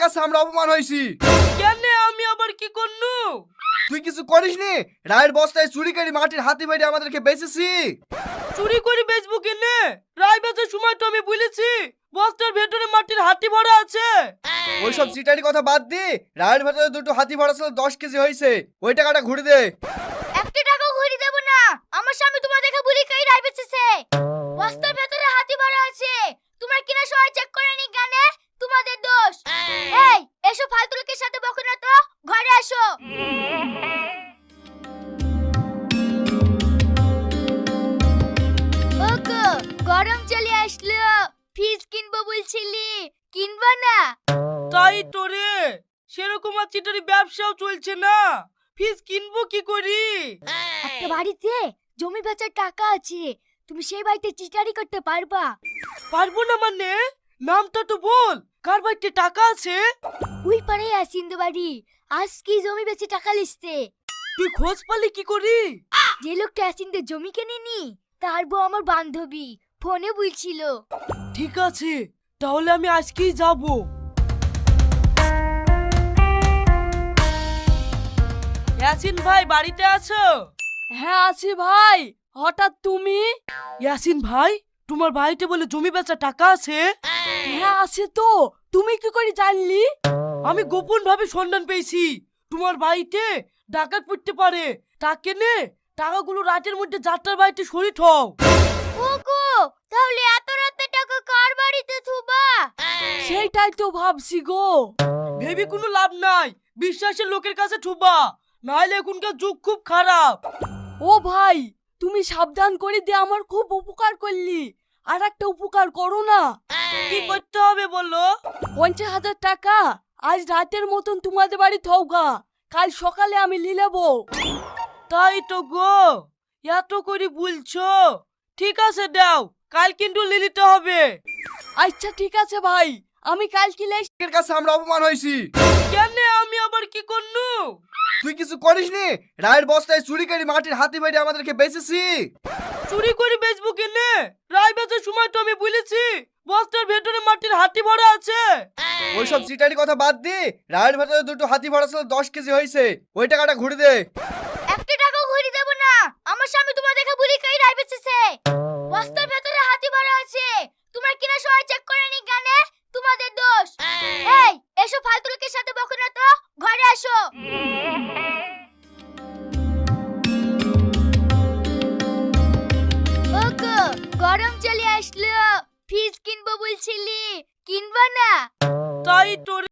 কাছে আমরা অপমান হয়েছি। কেন আমি আবার কি করনু? তুই কিছু করিসনি? রায়ের বস্তায় চুরি করে মাটির হাতি বাইরে আমাদেরকে বেচেছি। চুরি করে বেচবো কেনে? রায় বেচার সময় তো আমি বলেছি বস্তার ভেতরে মাটির হাতি ভরা আছে। ওইসব চিটারি কথা বাদ দি, রায়ের ভেতরে দুটো হাতি ভরা ছিল 10 কেজি হয়েছে, ওই টাকাটা ঘুরে দে। 1 টাকাও ঘুরি দেব না। আমার স্বামী তোমার দেখে বুলি কই রাই বেচেছে। বস্তার ভেতরে হাতি ভরা আছে। তোমার কিনা সময় চেক করে নি গানে তোমাদের দোষ। এই এসো ফালতু লোকের সাথে বকো না তো, ঘরে আসো। ওগো গরম চলে আসলো, ফ্রিজ কিনবো বলছিলি, কিনবা না? তাই তো রে, সেরকম আর চিটারি ব্যবসাও চলছে না, ফিস কিনবো কি করি? একটা বাড়িতে জমি বেচার টাকা আছে, তুমি সেই বাড়িতে চিটারি করতে পারবা? পারবো না মানে? নামটা তো বল, কার বাড়িতে টাকা আছে? ওই পারে আসিন্দ বাড়ি, আজ কি জমি বেচে টাকা লিখতে। তুই খোঁজ পালি কি করি? যে লোকটা আসিন্দের জমি কেনেনি তার বউ আমার বান্ধবী, ফোনে বলছিল। ঠিক আছে, তাহলে আমি আজকেই যাব। ইয়াসিন ভাই বাড়িতে আছো? হ্যাঁ আছি ভাই, হঠাৎ তুমি? ইয়াসিন ভাই, তোমার বাড়িতে বলে জমি বেচা টাকা আছে? হ্যাঁ আছে তো, তুমি কি করে জানলি? আমি গোপন ভাবে সন্ধান পেয়েছি, তোমার বাড়িতে ডাকাত পড়তে পারে, তাকে নে টাকাগুলো রাতের মধ্যে যাত্রার বাড়িতে সরিয়ে হও। ওগো তাহলে এত রাতে টাকা কার বাড়িতে থুবা? সেইটাই তো ভাবছি গো। ভেবে কোনো লাভ নাই, বিশ্বাসের লোকের কাছে ঠুবা, নাহলে এখনকার যুগ খুব খারাপ। ও ভাই, তুমি সাবধান করে দিয়ে আমার খুব উপকার করলি, আর একটা উপকার করো না। কি করতে হবে বলো? 50,000 টাকা আজ রাতের মতন তোমাদের বাড়ি থাওগা, কাল সকালে আমি লিলেবো। তাই তো গো, এত করে বলছো, ঠিক আছে দাও, কাল কিন্তু লিলিতে হবে। আচ্ছা ঠিক আছে ভাই, আমি কাল কি লেস। এর কাছে আমরা অপমান হয়েছি। কেন আমি আবার কি করনু? তুই কিছু করিসনি? রায়ের বস্তায় চুরি করে মাটির হাতি বাইরে আমাদেরকে বেচেছি। চুরি করে বেচবো কেনে? রায় বেচার সময় তো আমি বলেছি বস্তার ভেতরে মাটির হাতি ভরা আছে। ওইসব চিটারি কথা বাদ দি, রায়ের ভেতরে দুটো হাতি ভরা ছিল 10 কেজি হয়েছে, ওই টাকাটা ঘুরে দে। 1 টাকাও ঘুরি দেব না। আমার স্বামী তোমার দেখে বুলি কই রাই বেচেছে। বস্তার ভেতরে হাতি ভরা আছে। তোমার কিনা সময় চেক করে নি গানে তোমাদের দোষ। এই